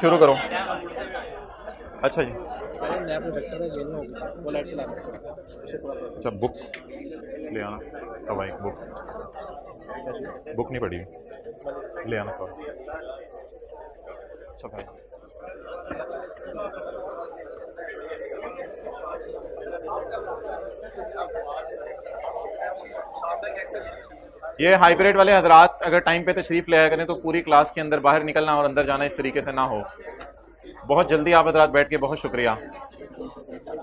शुरू करो। अच्छा जी, अच्छा बुक ले आना, सब एक बुक, बुक नहीं पड़ी, ले आना सब। अच्छा भाई, ये हाइब्रिड वाले हजरात अगर टाइम पे तशरीफ ले आया करें तो पूरी क्लास के अंदर बाहर निकलना और अंदर जाना इस तरीके से ना हो। बहुत जल्दी आप हजरात बैठ के, बहुत शुक्रिया।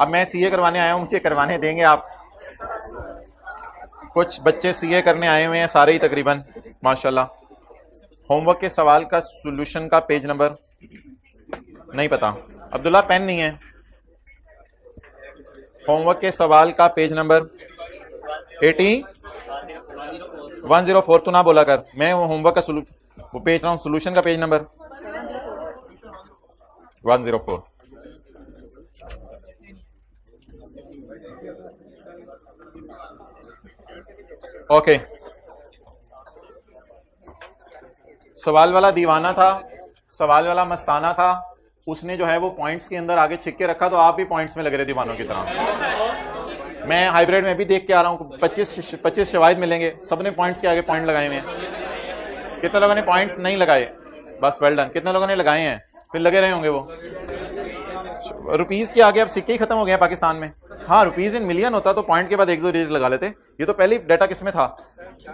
अब मैं सीए करवाने आया हूँ, मुझे करवाने देंगे आप? कुछ बच्चे सीए करने आए हुए हैं, सारे ही तकरीबन माशाल्लाह। होमवर्क के सवाल का सॉल्यूशन का पेज नंबर नहीं पता। अब्दुल्ला पेन नहीं है। होमवर्क के सवाल का पेज नंबर 104। तो ना बोला कर, मैं वो होमवर्क का वो पेज रहा हूँ, सोल्यूशन का पेज नंबर 104। ओके, सवाल वाला दीवाना था, सवाल वाला मस्ताना था, उसने जो है वो पॉइंट्स के अंदर आगे छिक के रखा, तो आप भी पॉइंट्स में लग रहे दीवानों की तरह। मैं हाइब्रिड में भी देख के आ रहा हूँ, 25 शवाहिद मिलेंगे, सबने पॉइंट्स के आगे पॉइंट लगाए हुए हैं। कितने लोगों ने पॉइंट्स नहीं लगाए? बस वेल डन। कितने लोगों ने लगाए हैं? फिर लगे रहे होंगे वो। रुपीज के आगे अब सिक्के ही खत्म हो गए हैं पाकिस्तान में। हाँ, रुपीज इन मिलियन होता तो पॉइंट के बाद एक दो डिजिट लगा लेते। ये तो पहले डाटा किस में था?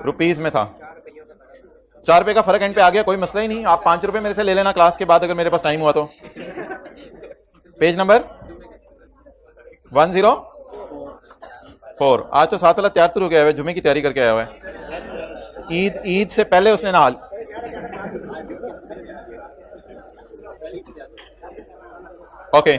रुपीज में था। 4 रुपए का फर्क एंड पे आ गया, कोई मसला ही नहीं। आप 5 रुपए मेरे से ले लेना क्लास के बाद, अगर मेरे पास टाइम हुआ तो। Page number 104। आज तो 7 वाला तैयार तो हो गया है, जुमे की तैयारी करके आया हुआ है। ईद से पहले उसने नहा। ओके,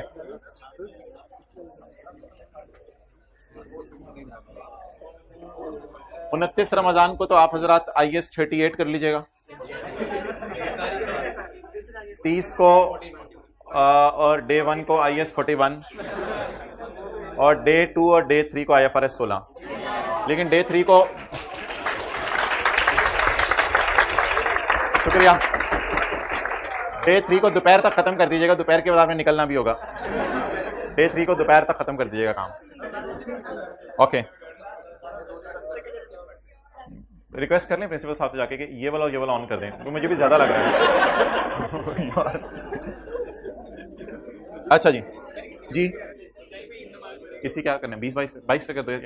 उनतीस रमजान को तो आप हजरात IS 38 कर लीजिएगा। 30 को और डे 1 को IS 41, और डे 2 और डे 3 को IFRS 16। लेकिन डे 3 को, शुक्रिया, डे 3 को दोपहर तक खत्म कर दीजिएगा, दोपहर के बाद आपने निकलना भी होगा। डे 3 को दोपहर तक खत्म कर दीजिएगा काम। ओके, रिक्वेस्ट कर लें प्रिंसिपल साहब से जाके कि ये वाला और ये वाला ऑन कर दें, तो मुझे भी ज्यादा लग रहा है। अच्छा जी, जी किसी क्या करना है? 20-22 पे कर दो।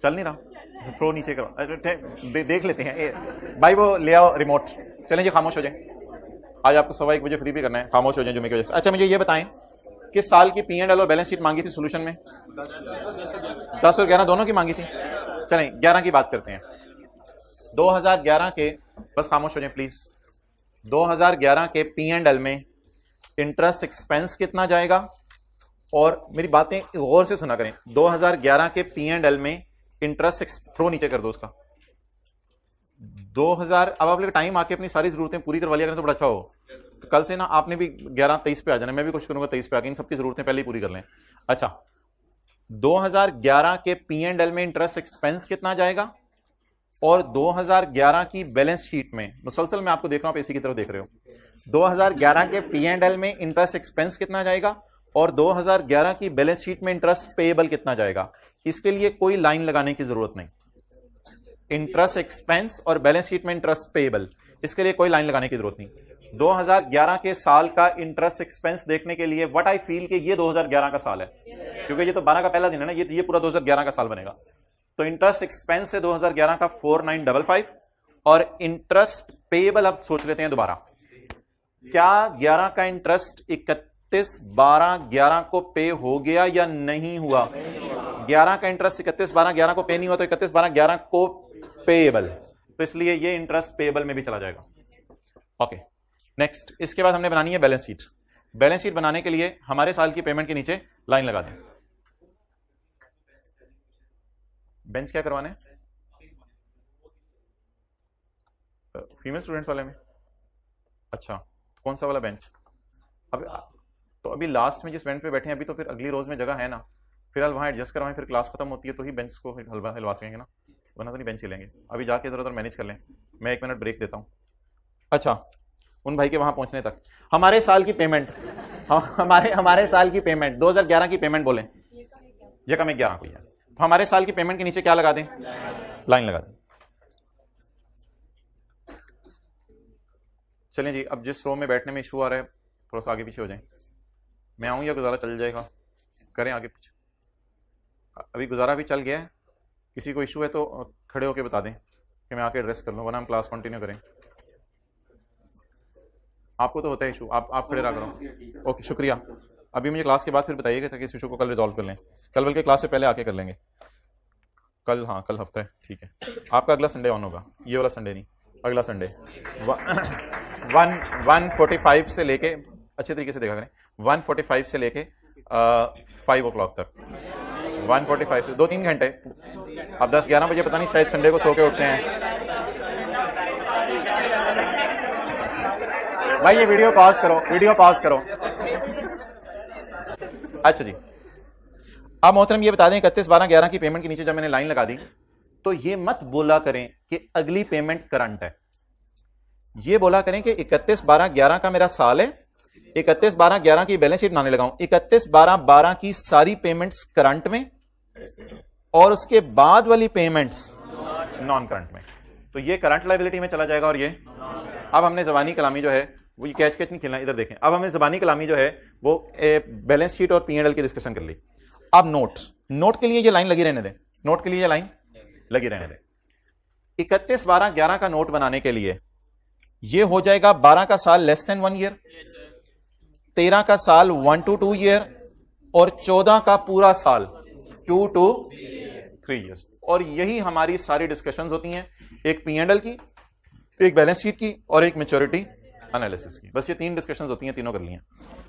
चल नहीं रहा, थ्रो नीचे करो, देख लेते हैं। भाई वो ले आओ रिमोट। चलें जी, खामोश हो जाए। आज आपको 1:15 बजे फ्री भी करना है, खामोश हो जाए जुमे की वजह से। अच्छा, मुझे ये बताएं, किस साल की P&L और बैलेंस शीट मांगी थी सोल्यूशन में? 10 और 11 दोनों की मांगी थी। चलें 11 की बात करते हैं। 2011 के, बस खामोश हो जाए प्लीज। 2011 के P&L में इंटरेस्ट एक्सपेंस कितना जाएगा? और मेरी बातें गौर से सुना करें। 2011 के P&L में इंटरेस्ट, थ्रो नीचे कर दो उसका। 2000, अब आप लोग टाइम आके अपनी सारी जरूरतें पूरी करवा लिया करें तो बड़ा अच्छा हो। तो कल से ना आपने भी 11-23 पे आ जाना, मैं भी कुछ करूंगा 23 पे आके, इन सबकी जरूरतें पहले ही पूरी कर लें। अच्छा, 2011 के P&L में इंटरेस्ट एक्सपेंस कितना जाएगा? और 2011 की बैलेंस शीट में, मुसलसल मैं आपको देख रहा हूं, आप इसी की तरफ देख रहे हो। 2011 के P&L में इंटरेस्ट एक्सपेंस कितना जाएगा और 2011 की बैलेंस शीट में इंटरेस्ट पेएबल कितना जाएगा? इसके लिए कोई लाइन लगाने की जरूरत नहीं। इंटरेस्ट एक्सपेंस और बैलेंस शीट में इंटरेस्ट पेएबल, इसके लिए कोई लाइन लगाने की जरूरत नहीं। 2011 के साल का इंटरेस्ट एक्सपेंस देखने के लिए व्हाट आई फील कि ये 2011 का साल है, क्योंकि ये तो 12 का पहला दिन है ना, ये पूरा 2011 का साल बनेगा। तो इंटरेस्ट एक्सपेंस से 2011 का 4955, और इंटरेस्ट पेएबल अब सोच लेते हैं दोबारा। क्या 11 का इंटरेस्ट 31/12/11 को पे हो गया या नहीं हुआ? 11 का इंटरेस्ट 31/12/11 को पे नहीं हुआ, तो 31/12/11 को पेएबल, तो इसलिए ये इंटरेस्ट पेएबल में भी चला जाएगा। ओके, नेक्स्ट, इसके बाद हमने बनानी है बैलेंस शीट। बैलेंस शीट बनाने के लिए हमारे साल की पेमेंट के नीचे लाइन लगा दें। बेंच क्या करवाने? फीमेल स्टूडेंट्स वाले में? अच्छा, कौन सा वाला बेंच? अभी लास्ट में जिस बेंच पे बैठे हैं, अभी तो फिर अगली रोज में जगह है ना, फिलहाल वहां एडजस्ट करवाएं, फिर क्लास खत्म होती है तो ही बेंच को हिलवा सकेंगे ना, वरना तो नहीं बेंच हिलेंगे। अभी जाके इधर उधर मैनेज कर लें, मैं 1 मिनट ब्रेक देता हूं। अच्छा, उन भाई के वहां पहुंचने तक। हमारे साल की पेमेंट, हमारे साल की पेमेंट 2011 की पेमेंट बोले, ये कम 11 को है, तो हमारे साल की पेमेंट के नीचे क्या लगा दें, लाइन लगा दें। चलिए जी, अब जिस रो में बैठने में इशू आ रहा है थोड़ा सा आगे पीछे हो जाए। मैं आऊं या गुजारा चल जाएगा, करें आगे पीछे। अभी गुजारा भी चल गया है, किसी को इशू है तो खड़े होके बता दें कि मैं आके एड्रेस कर लूँ, वरना हम क्लास कंटिन्यू करें। आपको तो होता है इशू, आप खड़े रहा करो। ओके शुक्रिया। अभी मुझे क्लास के बाद फिर बताइएगा ताकि इस इशू को कल रिजॉल्व कर लें। कल बल्कि क्लास से पहले आके कर लेंगे कल। हाँ कल हफ्ता है, ठीक है। आपका अगला संडे ऑन होगा, ये वाला संडे नहीं, अगला संडे 1:45 से लेके, अच्छे तरीके से देखा करें, 1:45 से लेके 5 o'clock तक, 1:45 से 2-3 घंटे। अब 10-11 बजे पता नहीं शायद संडे को सो के उठते हैं। भाई ये वीडियो पॉज करो, वीडियो पॉज करो। अच्छा जी, अब मोहतरम ये बता दें 31/12/11 की पेमेंट के नीचे जब मैंने लाइन लगा दी तो ये मत बोला करें कि अगली पेमेंट करंट है, ये बोला करें कि 31/12/11 का मेरा साल है, 31/12/11 की बैलेंस शीट बनाने लगाऊं, 31/12/12 की सारी पेमेंट्स करंट में और उसके बाद वाली पेमेंट्स नॉन करंट में, तो ये करंट लायबिलिटी में चला जाएगा। और ये अब हमने जबानी कलामी जो है वो, ये कैच नहीं खेलना, इधर देखें, अब हमने जबानी कलामी जो है वो बैलेंस शीट और P&L की डिस्कशन कर ली। अब नोट के लिए ये लाइन लगी रहने दें, नोट के लिए ये लाइन लगी रहने दें। 31/12/11 का नोट बनाने के लिए ये हो जाएगा 12 का साल लेस देन 1 ईयर, 13 का साल 1 to 2 ईयर और 14 का पूरा साल 2 to 3 ईयर्स। और यही हमारी सारी डिस्कशंस होती हैं, एक P&L की, एक बैलेंस शीट की और एक मैच्योरिटी एनालिसिस की। बस ये 3 डिस्कशंस होती हैं, तीनों कर ली हैं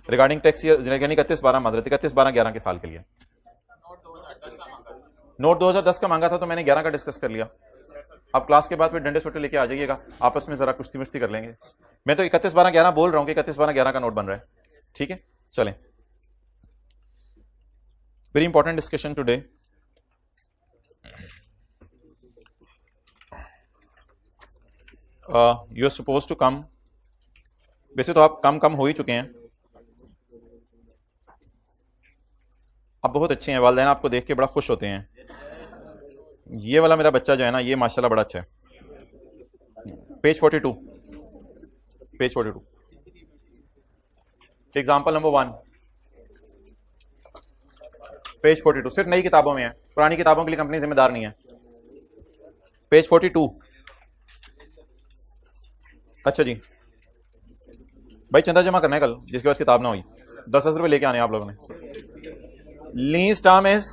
रिगार्डिंग टैक्स ईयर, यानी 31/12 के साल के लिए। नोट 2010 का मांगा था तो मैंने 11 का डिस्कस कर लिया। अब क्लास के बाद फिर डंडे सोटे लेके आ जाइएगा, आपस में जरा कुश्ती मुश्ती कर लेंगे। मैं तो 31/12/11 बोल रहा हूं कि 31/12/11 का नोट बन रहा है, ठीक है। चलें, very important discussion today. You are suppose to come, वैसे तो आप कम हो ही चुके हैं, आप बहुत अच्छे हैं, वालिदैन आपको देख के बड़ा खुश होते हैं। ये वाला मेरा बच्चा जो है ना, ये माशाल्लाह बड़ा अच्छा है। Page 42, page 42, example number 1, page 42, सिर्फ नई किताबों में है, पुरानी किताबों के लिए कंपनी जिम्मेदार नहीं है। पेज 42। अच्छा जी, भाई चंदा जमा करना है कल, जिसके पास किताब ना हुई 10,000 रुपए लेके आने आप लोगों ने। Lease term is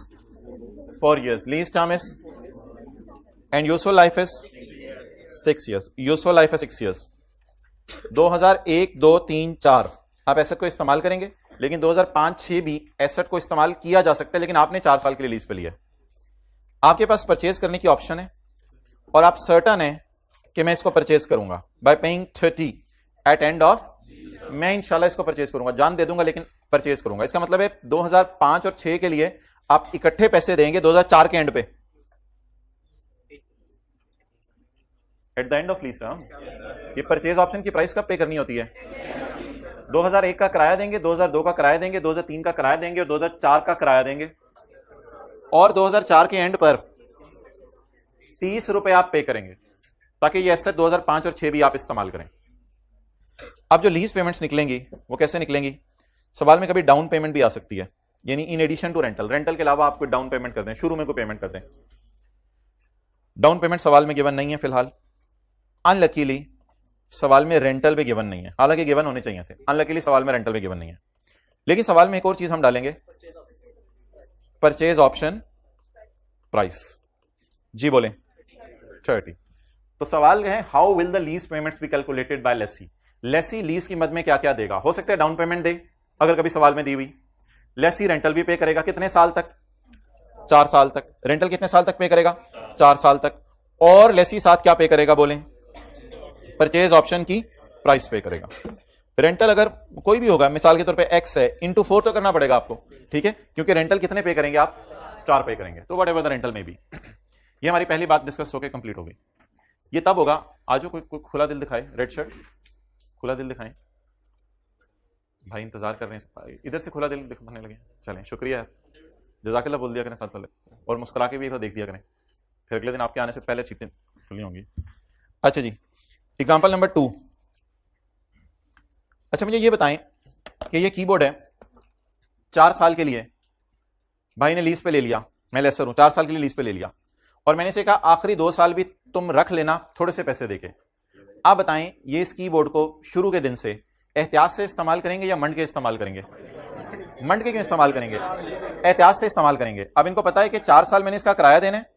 4 years, lease term is and useful life is 6 years, useful life है 6 years। 2001, 2, 3, 4 आप एसेट को इस्तेमाल करेंगे, लेकिन 2005, 6 भी एसेट को इस्तेमाल किया जा सकता है, लेकिन आपने 4 साल के लिए लीज पे लिया। आपके पास परचेज करने की ऑप्शन है और आप सर्टन है कि मैं इसको परचेज करूंगा by paying 30 at end of, मैं इंशाल्लाह इसको परचेज करूंगा, जान दे दूंगा लेकिन परचेज करूंगा। इसका मतलब है 2005 और 6 के लिए आप इकट्ठे पैसे देंगे 2004 के एंड पे, at the end of lease term. ये परचेज ऑप्शन की प्राइस कब पे करनी होती है? 2001 का किराया देंगे, 2002 का किराया देंगे, 2003 का किराया देंगे और 2004 का किराया देंगे, और 2004 के एंड पर 30 रुपए आप पे करेंगे ताकि ये एसेट 2005 और 6 भी आप इस्तेमाल करें। अब जो लीज पेमेंट्स निकलेंगी वो कैसे निकलेंगी? सवाल में कभी डाउन पेमेंट भी आ सकती है, यानी in addition to rental, rental के अलावा आपको डाउन पेमेंट कर दें, शुरू में कोई पेमेंट कर दें। डाउन पेमेंट सवाल में गिवन नहीं है फिलहाल, अनलकीली सवाल में रेंटल भी गिवन नहीं है, हालांकि गिवन होने चाहिए थे, अनलकीली सवाल में रेंटल भी गिवन नहीं है। लेकिन सवाल में एक और चीज हम डालेंगे, परचेज ऑप्शन प्राइस। जी बोले 30। तो सवाल है how will the lease payments be calculated by lessee. Lessee lease की मद में क्या क्या देगा? हो सकता है डाउन पेमेंट दे, अगर कभी सवाल में दी हुई। लेसी रेंटल भी पे करेगा, कितने साल तक? 4 साल तक। रेंटल कितने साल तक पे करेगा? 4 साल तक। और लेसी साथ क्या पे करेगा बोले? परचेज ऑप्शन की प्राइस पे करेगा। रेंटल अगर कोई भी होगा, मिसाल के तौर पे एक्स है, इंटू 4 तो करना पड़ेगा आपको, ठीक है, क्योंकि रेंटल कितने पे करेंगे आप? 4 पे करेंगे, तो व्हाटएवर द रेंटल में भी। ये हमारी पहली बात डिस्कस होकर कंप्लीट हो गई। ये तब होगा, आज कोई खुला दिल दिखाए, रेड शर्ट खुला दिल दिखाएं भाई, इंतजार कर रहे हैं, इधर से खुला दिल दिखाने लगे। चलें, शुक्रिया, जज़ाकल्लाह बोल दिया करें साथ वाले, और मुस्कुरा के भी एक देख दिया करें, फिर अगले दिन आपके आने से पहले सीटें खुली होंगी। अच्छा जी, एग्जाम्पल नंबर 2। अच्छा मुझे ये बताएं कि ये कीबोर्ड है 4 साल के लिए, भाई ने लीज पे ले लिया, मैं लेसर हूं, 4 साल के लिए लीज पे ले लिया, और मैंने इसे कहा आखिरी 2 साल भी तुम रख लेना थोड़े से पैसे देके। आप बताएं ये इस कीबोर्ड को शुरू के दिन से एहतियात से इस्तेमाल करेंगे या मंड के इस्तेमाल करेंगे? मंड के क्यों इस्तेमाल करेंगे? एहतियात से इस्तेमाल करेंगे। अब इनको पता है कि 4 साल मैंने इसका किराया देना है,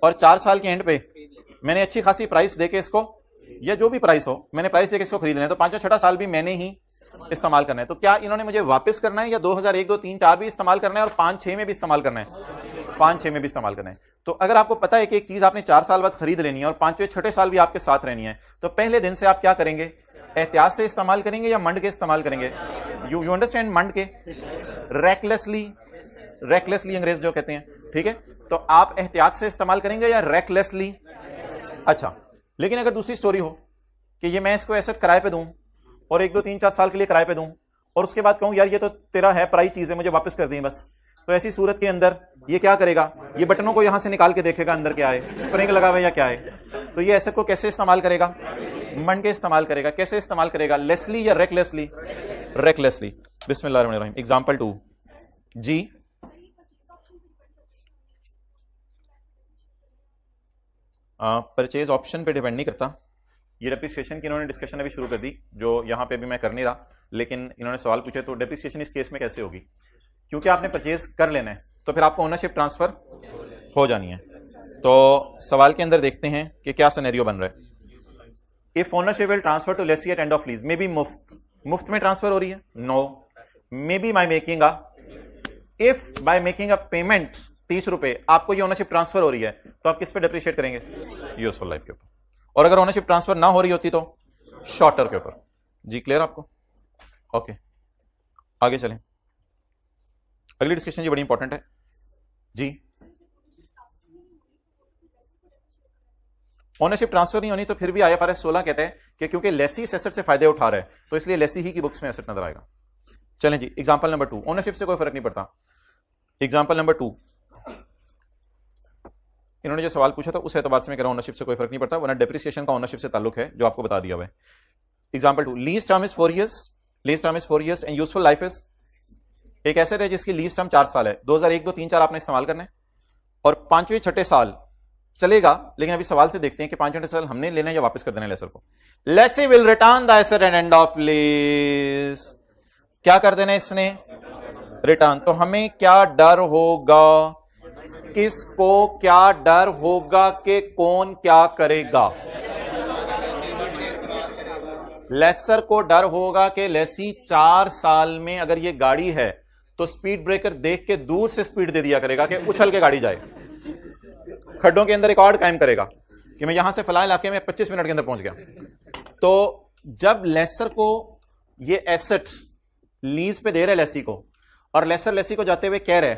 और 4 साल के एंड पे मैंने अच्छी खासी प्राइस देके इसको, या जो भी प्राइस हो, मैंने प्राइस देके इसको खरीदना है, तो 5वां 6वां साल भी मैंने ही इस्तेमाल करना है। तो क्या इन्होंने मुझे वापस करना है, या 2001, 2, 3, 4 भी इस्तेमाल करना है, और 5, 6 में भी इस्तेमाल करना है? 5, 6 में भी इस्तेमाल करना है। तो अगर आपको पता है कि एक चीज आपने 4 साल बाद खरीद लेनी है और 5वें 6ठे साल भी आपके साथ रहनी है, तो पहले दिन से आप क्या करेंगे? एहतियात से इस्तेमाल करेंगे या मंड के इस्तेमाल करेंगे? You understand? मंड के, रेकलेसली अंग्रेज जो कहते हैं, ठीक है? तो आप एहतियात से इस्तेमाल करेंगे या रेकलेसली? अच्छा, लेकिन अगर दूसरी स्टोरी हो कि ये मैं इसको एसेट किराए पे दूं, और 1, 2, 3, 4 साल के लिए किराए पे दूं, और उसके बाद कहूं यार ये तो तेरा है, प्राइस चीज है, मुझे वापस कर दें बस, तो ऐसी सूरत के अंदर ये क्या करेगा? ये बटनों को यहां से निकाल के देखेगा अंदर क्या है, स्प्रिंग लगा हुआ है या क्या है। तो ये एसेट को कैसे इस्तेमाल करेगा? मंड के इस्तेमाल करेगा। कैसे इस्तेमाल करेगा? लेसली या रेकलेसली? रेकलेसली। बिस्मिल्लाहिर्रहमानिर्रहीम। एग्जांपल 2 जी। परचेज ऑप्शन पे डिपेंड नहीं करता, ये डेप्रिसिएशन की इन्होंने डिस्कशन अभी शुरू कर दी, जो यहां पे भी मैं कर नहीं रहा, लेकिन इन्होंने सवाल पूछे तो डेप्रिसिएशन इस केस में कैसे होगी? क्योंकि आपने परचेज कर लेना है, तो फिर आपको ओनरशिप ट्रांसफर हो जानी है। तो सवाल के अंदर देखते हैं कि क्या सिनेरियो बन रहा है। If ownership will transfer to lessee at end of lease, may be मुफ्त में ट्रांसफर हो रही है? No, may be by making if by making a payment 30 रुपए आपको ये ओनरशिप ट्रांसफर हो रही है, तो आप किस पे डेप्रिशिएट करेंगे? यूजफुल लाइफ के ऊपर। और अगर ओनरशिप ट्रांसफर ना हो रही होती तो शॉर्टर के ऊपर। जी क्लियर आपको? ओके, आगे चलें। अगली डिस्कशन जी बड़ी इंपॉर्टेंट है जी। ओनरशिप ट्रांसफर नहीं होनी तो फिर भी IFRS 16 कहते हैं कि क्योंकि लेसी इस एसेट से फायदे उठा रहा है, तो इसलिए लेसी ही की बुक्स में एसेट नजर आएगा। चलें जी, एग्जांपल नंबर 2। ओनरशिप से कोई फर्क नहीं पड़ता। एग्जांपल नंबर 2, इन्होंने जो सवाल पूछा था उस एतबार से मैं कह रहा हूं ओनरशिप से कोई फर्क नहीं पड़ता, वरना डेप्रिसिएशन का ओनरशिप से ताल्लुक है, जो आपको बता दिया हुआ है। Example 2, lease term is 4 years, lease term is 4 years and useful life is, एक एसेट है जिसकी लीज टर्म 4 साल है, 2001, 2, 3, 4 आपने इस्तेमाल करना है, और 5वें 6ठे साल चलेगा, लेकिन अभी सवाल से देखते हैं कि 5वें 6ठे साल हमने लेना है या वापस कर देना है लेसर को। Lessee will return the asset at end of lease, क्या कर देना है इसने? रिटर्न। तो हमें क्या डर होगा? किसको क्या डर होगा कि कौन क्या करेगा? लेसर को डर होगा कि लेसी 4 साल में अगर ये गाड़ी है तो स्पीड ब्रेकर देख के दूर से स्पीड दे दिया करेगा कि उछल के गाड़ी जाए, खड्डों के अंदर रिकॉर्ड कायम करेगा कि मैं यहां से फलां इलाके में 25 मिनट के अंदर पहुंच गया। तो जब लेसर को ये एसेट लीज पे दे रहे लेसी को, और लेसर लेसी को जाते हुए कह रहे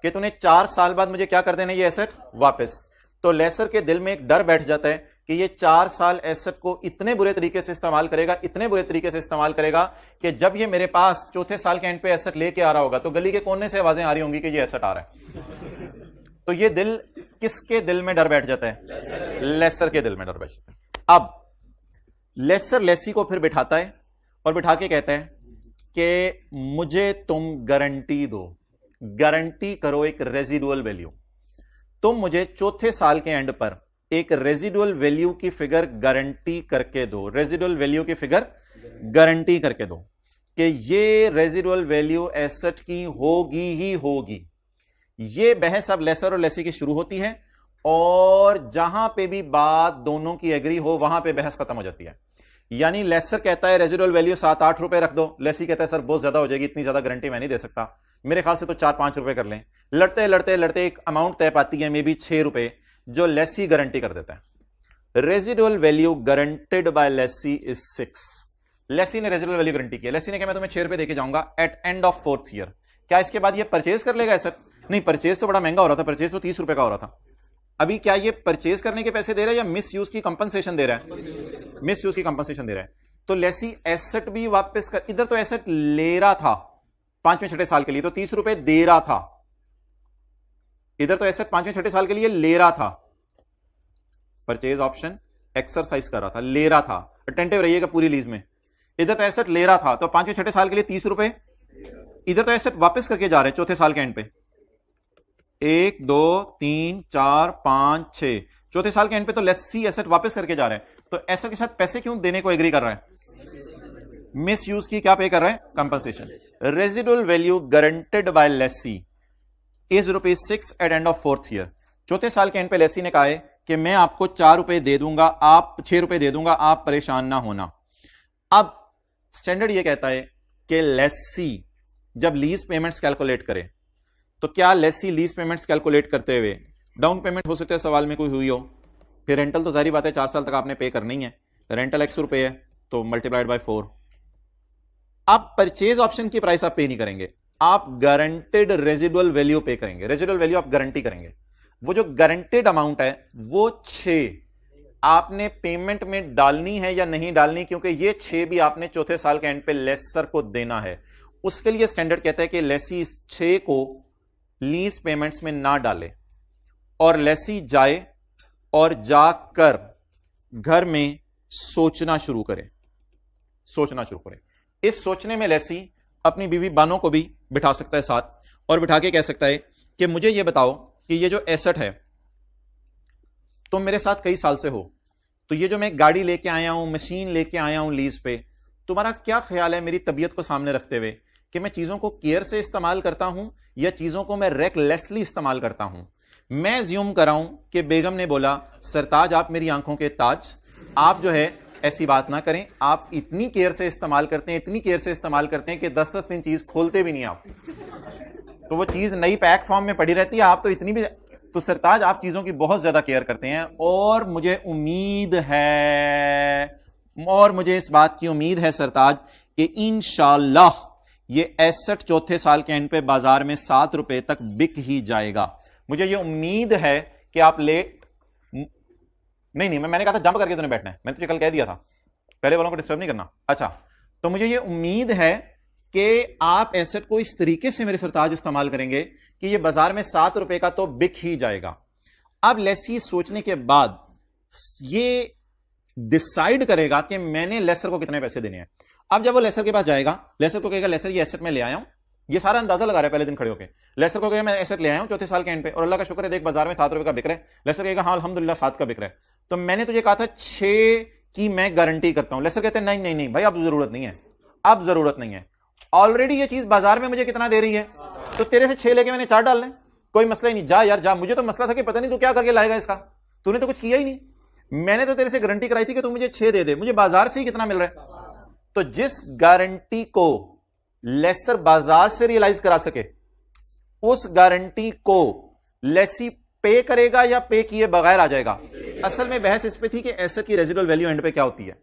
कि तूने 4 साल बाद मुझे क्या कर देना ये एसेट वापस, तो लेसर के दिल में एक डर बैठ जाता है कि ये 4 साल एसेट को इतने बुरे तरीके से इस्तेमाल करेगा, इतने बुरे तरीके से इस्तेमाल करेगा कि जब ये मेरे पास चौथे साल के एंड पे एसेट लेके आ रहा होगा तो गली के कोने से आवाजें आ रही होंगी कि ये एसेट आ रहा है। तो ये दिल किसके दिल में डर बैठ जाता है? लेसर के दिल में डर बैठ जाता है। अब लेसर लेसी को फिर बिठाता है और बिठा के कहता है कि मुझे तुम गारंटी दो, गारंटी करो एक रेजिडुअल वैल्यू, तुम मुझे चौथे साल के एंड पर एक रेजिडुअल वैल्यू की फिगर गारंटी करके दो, रेजिडुअल वैल्यू की फिगर गारंटी करके दो कि ये रेजिडुअल वैल्यू एसेट की होगी ही होगी। ये बहस अब लेसर और लेसी की शुरू होती है, और जहां पे भी बात दोनों की एग्री हो वहां पे बहस खत्म हो जाती है। यानी लेसर कहता है रेजिडुअल वैल्यू 7-8 रुपए रख दो, लेसी कहता है सर बहुत ज्यादा हो जाएगी, इतनी ज्यादा गारंटी मैं नहीं दे सकता, मेरे ख्याल से तो 4-5 रुपए कर लें। लड़ते लड़ते लड़ते एक अमाउंट तय पाती है, मे बी 6 रुपए, जो लेसी गारंटी कर देता है। Residual value guaranteed by lessee is 6। Lessee ने रेजिडुअल वैल्यू गारंटी किया, लेसी ने कहा मैं तुम्हें 6 रुपए देके जाऊंगा eight end of 4th year. क्या इसके बाद ये परचेज कर लेगा एसेट? नहीं, परचेज तो बड़ा महंगा हो रहा था, परचेज तो 30 रुपए का हो रहा था। अभी क्या ये परचेज करने के पैसे दे रहा है या मिस यूज की कंपनसेशन दे रहा है? मिस यूज की कंपनसेशन दे रहा है। तो लेसी एसेट भी वापस कर, इधर तो एसेट ले रहा था 5वें 6ठे साल के लिए, तो 30 रुपए दे रहा था। इधर तो एसेट 5वें 6ठे साल के लिए ले रहा था, परचेज ऑप्शन एक्सरसाइज कर रहा था, ले रहा था, अटेंटिव रहिएगा पूरी लीज में। इधर तो एसेट ले रहा था, तो 5वें 6ठे साल के लिए 30 रुपए। इधर तो एसेट वापस करके जा रहे हैं चौथे साल के एंड पे, 1 2 3 4 5 6, चौथे साल के एंड पे तो लेसी एसेट वापस करके जा रहे हैं, तो एसेट के साथ पैसे क्यों देने को एग्री कर रहा है? मिस यूज की क्या पे कर रहा है? Compensation. Residual value guaranteed by lessee is ₹6 at end of 4th year. चौथे साल के एंड पे लेसी ने कहा है कि मैं आपको 4 रुपए दे दूंगा, आप 6 रुपए दे दूंगा, आप परेशान ना होना। अब स्टैंडर्ड ये कहता है कि लेसी जब लीज पेमेंट्स कैलकुलेट करे, तो क्या लेसी लीज पेमेंट्स कैलकुलेट करते हुए डाउन पेमेंट हो सकता है सवाल में कोई हुई हो, फिर रेंटल तो जारी बात है 4 साल तक आपने पे करनी है, रेंटल ₹100 है तो मल्टीप्लाइड बाय 4। आप परचेज ऑप्शन की प्राइस आप पे नहीं करेंगे, आप गारंटेड रेजिडुअल वैल्यू पे करेंगे, रेजिडुअल वैल्यू आप गारंटी करेंगे। वो जो गारंटेड अमाउंट है वो 6 आपने पेमेंट में डालनी है या नहीं डालनी, क्योंकि ये 6 भी आपने चौथे साल के एंड पे लेसर को देना है। उसके लिए स्टैंडर्ड कहता है कि लेसी इस 6 को लीज पेमेंट्स में ना डाले और लेसी जाए और जाकर घर में सोचना शुरू करे, सोचना शुरू करे। इस सोचने में लेसी अपनी बीवी बानो को भी बिठा सकता है साथ और बिठा के कह सकता है कि मुझे यह बताओ कि ये जो एसेट है तुम मेरे साथ कई साल से हो, तो ये जो मैं गाड़ी लेके आया हूं, मशीन लेके आया हूं लीज पे, तुम्हारा क्या ख्याल है मेरी तबीयत को सामने रखते हुए कि मैं चीजों को केयर से इस्तेमाल करता हूं या चीजों को मैं रेकलेसली इस्तेमाल करता हूं? मैं ज्यूम कर रहा हूं कि बेगम ने बोला सरताज आप मेरी आंखों के ताज, आप जो है ऐसी बात ना करें, आप इतनी केयर से इस्तेमाल करते हैं, इतनी केयर से इस्तेमाल करते हैं कि 10-10 दिन चीज खोलते भी नहीं आप, तो वो चीज नई पैक फॉर्म में पड़ी रहती है, आप तो इतनी भी, तो सरताज आप चीजों की बहुत ज्यादा केयर करते हैं और मुझे उम्मीद है, और मुझे इस बात की उम्मीद है सरताज कि इंशाल्लाह ये एसेट चौथे साल के एंड पे बाजार में 7 रुपए तक बिक ही जाएगा। मुझे ये उम्मीद है कि आप लेट नहीं, मैंने कहा था जंप करके तूने बैठना है, मैंने तुझे कल कह दिया था, पहले वालों को डिस्टर्ब नहीं करना। अच्छा, तो मुझे ये उम्मीद है कि आप एसेट को इस तरीके से मेरे सरताज इस्तेमाल करेंगे कि ये बाजार में 7 रुपए का तो बिक ही जाएगा। अब लेसी सोचने के बाद ये डिसाइड करेगा कि मैंने लेसर को कितने पैसे देने हैं। अब जब वो लेसर के पास जाएगा, लेसर को कहेगा लेसर ये एसेट मैं ले आया हूं, ये सारा अंदाजा लगा रहा है पहले दिन खड़े होकर, लेसर को कहेगा मैं एसेट ले आया हूं चौथे साल के एंड पे और अल्लाह का शुक्र है देख बाजार में 7 रुपए का बिक रहा है। लेसर कहेगा हाँ अल्हम्दुलिल्लाह 7 का बिक रहा है, तो मैंने तुझे कहा था 6 की मैं गारंटी करता हूं। लेसर कहते हैं नहीं नहीं नहीं भाई अब जरूरत नहीं है, अब जरूरत नहीं है, ऑलरेडी ये चीज बाजार में मुझे कितना दे रही है, तो तेरे से 6 लेके मैंने 4 डाल लें, कोई मसला ही नहीं, जा यार जा, मुझे तो मसला था कि पता नहीं तू क्या करके लाएगा इसका, तूने तो कुछ किया ही नहीं, मैंने तो तेरे से गारंटी कराई थी कि तू मुझे 6 दे दे, मुझे बाजार से ही कितना मिल रहा है। तो जिस गारंटी को लेसर बाजार से रियलाइज करा सके उस गारंटी को लेसी पे करेगा या पे किए बगैर आ जाएगा। असल में बहस इस पे थी कि एसेट की रेजिडुअल वैल्यू एंड पे क्या होती है,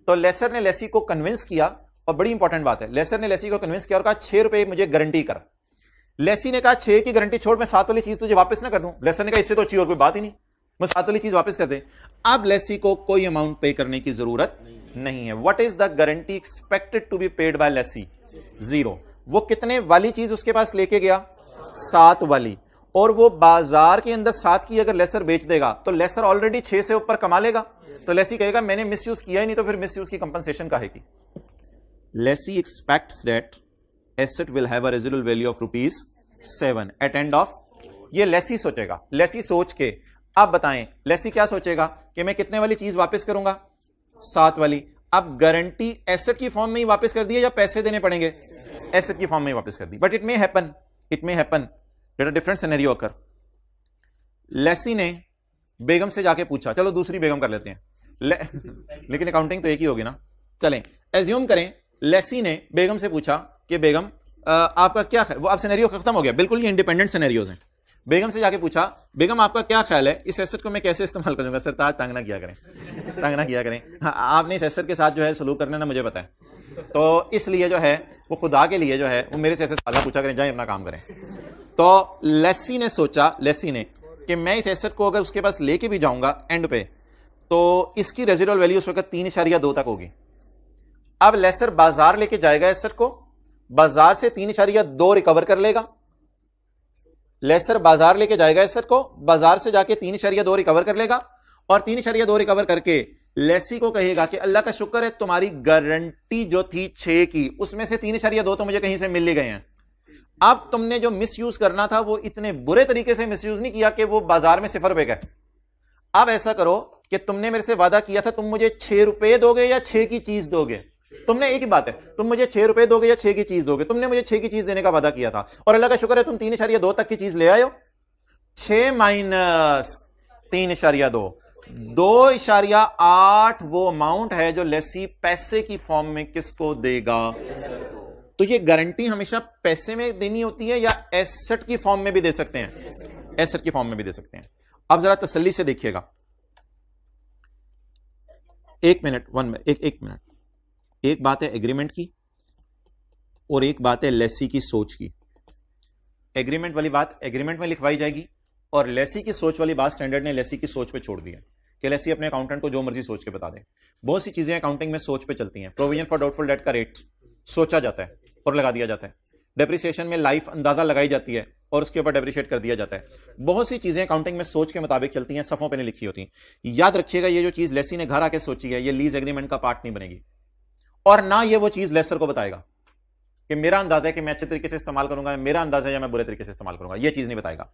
तो लेसर ने लेसी को कन्विंस किया, और बड़ी इंपॉर्टेंट बात है, लेसर ने लेसी को कन्विंस किया और कहा 6 रुपए मुझे गारंटी कर। लेसी ने कहा 6 की गारंटी छोड़, मैं 7 वाली चीज तुझे वापस ना कर दूं। लेसर ने कहा इससे तो अच्छी और कोई बात ही नहीं, मैं 7 वाली चीज वापस कर दे। अब लेसी को कोई अमाउंट पे करने की जरूरत नहीं है। What is the guarantee expected to be paid by lessee? 0। वो कितने वाली चीज उसके पास लेके गया? 7 वाली, और वो बाजार के अंदर 7 की अगर लेसर बेच देगा तो लेसर ऑलरेडी 6 से ऊपर कमा लेगा, तो लेसी कहेगा मैंने मिसयूज किया ही नहीं, तो फिर मिसयूज की कंपनसेशन काहे की। Lessee expects that asset will have a residual value of ₹7 at end of, ये लेसी सोचेगा। लेसी सोच के अब बताएं लेसी क्या सोचेगा कि मैं कितने वाली चीज वापस करूंगा? 7 वाली। अब गारंटी एसेट की फॉर्म में ही वापस कर दी है या पैसे देने पड़ेंगे? एसेट की फॉर्म में ही वापस कर दी। But it may happen that a different scenario occur. लेसी ने बेगम से जाके पूछा, चलो दूसरी बेगम कर लेते हैं लेकिन अकाउंटिंग तो एक ही होगी ना। चलें एज्यूम करें लेसी ने बेगम से पूछा कि बेगम आपका क्या, वो अब सिनेरियो खत्म हो गया, बिल्कुल ये इंडिपेंडेंट सिनेरियोज हैं। बेगम से जाके पूछा बेगम आपका क्या ख्याल है इस एसेट को मैं कैसे इस्तेमाल करूंगा? सरताज तंग ना किया करें, तंग ना किया करें, हाँ, आपने इस एसेट के साथ जो है सलूक करने ना मुझे पता है, तो इसलिए जो है वो खुदा के लिए जो है वो मेरे से ऐसे सवाल पूछा करें, जाए अपना काम करें। तो लेसी ने सोचा, लेसी ने, कि मैं इस एसेट को अगर उसके पास लेके भी जाऊंगा एंड पे तो इसकी रेजिडुअल वैल्यू उस वक्त 3.2 तक होगी। अब लेसर बाजार लेके जाएगा एसेट को, बाजार से 3.2 रिकवर कर लेगा। लेसर बाजार लेके जाएगा एसेट को, बाजार से जाके 3.2 रिकवर कर लेगा, और 3.2 रिकवर करके लेसी को कहेगा कि अल्लाह का शुक्र है तुम्हारी गारंटी जो थी 6 की, उसमें से 3.2 तो मुझे कहीं से मिल ही गए हैं। अब तुमने जो मिसयूज करना था वो इतने बुरे तरीके से मिसयूज नहीं किया कि वो बाजार में 0 रुपए का। अब ऐसा करो कि तुमने मेरे से वादा किया था तुम मुझे 6 रुपए दोगे या 6 की चीज दोगे। तुमने एक ही बात है, तुम मुझे 6 रुपए दोगे या 6 की चीज दोगे। तुमने मुझे 6 की चीज देने का वादा किया था, और अल्लाह का शुक्र है तुम 3.2 तक की चीज ले आए हो। 6 माइनस 3.2, 2.8 वो अमाउंट है जो लेसी पैसे की फॉर्म में किसको देगा। तो ये गारंटी हमेशा पैसे में देनी होती है या एसेट की फॉर्म में भी दे सकते हैं? एसेट की फॉर्म में भी दे सकते हैं। अब जरा तसल्ली से देखिएगा, एक मिनट। एक बात है एग्रीमेंट की और एक बात है लेसी की सोच की। एग्रीमेंट वाली बात एग्रीमेंट में लिखवाई जाएगी, और लेसी की सोच वाली बात स्टैंडर्ड ने लेसी की सोच पे छोड़ दी है कि लेसी अपने अकाउंटेंट को जो मर्जी सोच के बता दे। बहुत सी चीजें अकाउंटिंग में सोच पे चलती हैं। प्रोविजन फॉर डाउटफुल डेट का रेट सोचा जाता है और लगा दिया जाता है। डेप्रिसिएशन में लाइफ अंदाजा लगाई जाती है और उसके ऊपर डेप्रिशिएट कर दिया जाता है। बहुत सी चीजें अकाउंटिंग में सोच के मुताबिक चलती हैं, सफों पे नहीं लिखी होती। याद रखिएगा, ये जो चीज लेसी ने घर आके सोची है ये लीज एग्रीमेंट का पार्ट नहीं बनेगी, और ना ये वो चीज लेसर को बताएगा कि मेरा अंदाजा है कि मैं अच्छे तरीके से इस्तेमाल करूंगा, मेरा अंदाजा है या मैं बुरे तरीके से इस्तेमाल करूंगा। ये चीज नहीं बताएगा।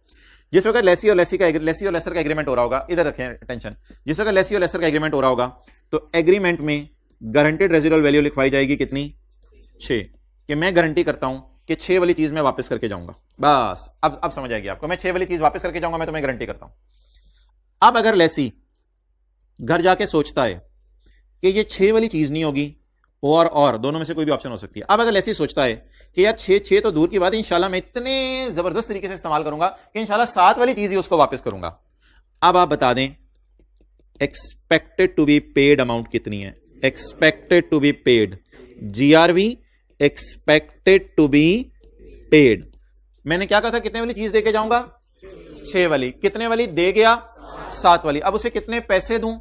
जिस वक्त लेसी और लेसर का एग्रीमेंट हो रहा होगा, इधर रखें टेंशन, जिस वक्त लेसी और लेसर का एग्रीमेंट हो रहा होगा तो एग्रीमेंट में गारंटेड रेजिडुअल वैल्यू लिखवाई जाएगी कितनी? 6, कि मैं गारंटी करता हूं कि 6 वाली चीज मैं वापस करके जाऊंगा। बस अब समझ आएगी आपको, मैं 6 वाली चीज वापस करके जाऊंगा, मैं तुम्हें गारंटी करता हूं। अब अगर लेसी घर जाके सोचता है कि ये 6 वाली चीज नहीं होगी और दोनों में से कोई भी ऑप्शन हो सकती है। अब अगर लेसी सोचता है कि यार 6 तो दूर की बात है, इंशाल्लाह मैं इतने जबरदस्त तरीके से इस्तेमाल करूंगा कि इंशाल्लाह 7 वाली चीज ही उसको वापस करूंगा। अब आप बता दें expected to be paid amount कितनी है? Expected to be paid, GRV expected to be paid. मैंने क्या कहा था, कितने वाली चीज देके जाऊंगा? 6 वाली। कितने वाली दे गया? 7 वाली। अब उसे कितने पैसे दूं?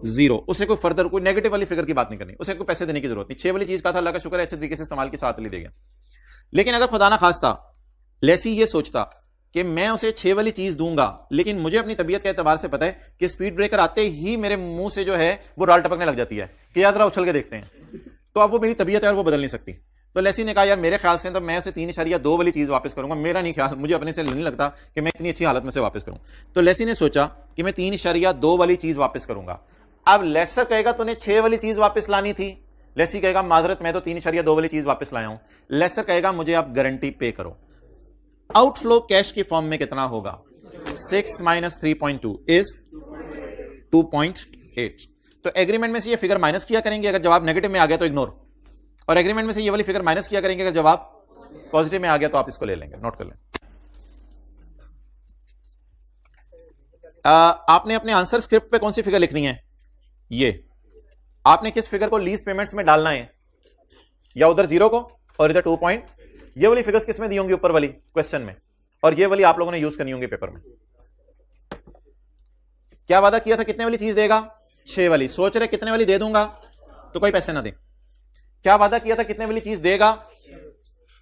0। उसे कोई फर्दर कोई नेगेटिव वाली फिगर की बात नहीं करनी, उसे कोई पैसे देने की जरूरत नहीं। 6 वाली चीज का था, अल्लाह का शुक्र है अच्छे तरीके से इस्तेमाल की, 7 वाली दे गया। लेकिन अगर खुदा ना खास्ता लेसी ये सोचता कि मैं उसे 6 वाली चीज दूंगा, लेकिन मुझे अपनी तबीयत के एतबार से पता है कि स्पीड ब्रेकर आते ही मेरे मुंह से जो है वो राल टपकने लग जाती है कि यार जरा उछल के देखते हैं, तो अब वो मेरी तबीयत है और वो बदल नहीं सकती। तो लेसी ने कहा यार मेरे ख्याल से तो मैं उसे 3.2 वाली चीज वापस करूंगा, मेरा नहीं ख्याल, मुझे अपने से नहीं लगता कि मैं इतनी अच्छी हालत में से वापस करूं। तो लेसी ने सोचा कि मैं 3.2 वाली चीज वापस करूंगा। अब लेसर कहेगा तूने 6 वाली चीज वापस लानी थी, लेसी कहेगा माजरत मैं तो 3.2 वाली चीज वापस लाया हूं। लेसर कहेगा मुझे आप गारंटी पे करो। आउटफ्लो कैश की फॉर्म में कितना होगा? 6 माइनस 3.2 इज 2.8। तो एग्रीमेंट में से ये फिगर माइनस किया करेंगे, अगर जवाब नेगेटिव में आ गया तो इग्नोर, और एग्रीमेंट में से ये वाली फिगर माइनस किया करेंगे, अगर जवाब पॉजिटिव में आ गया तो आप इसको ले लेंगे, नोट कर लें। आपने अपने आंसर स्क्रिप्ट पे कौन सी फिगर लिखनी है? ये आपने किस फिगर को लीज पेमेंट्स में डालना है, या उधर 0 को और इधर 2 पॉइंट, ये वाली फिगर्स किस में दी होंगी? ऊपर वाली क्वेश्चन में, और ये वाली आप लोगों ने यूज करनी होंगी पेपर में। क्या वादा किया था, कितने वाली चीज देगा? 6 वाली। सोच रहे कितने वाली दे दूंगा तो कोई पैसे ना दे। क्या वादा किया था, कितने वाली चीज देगा?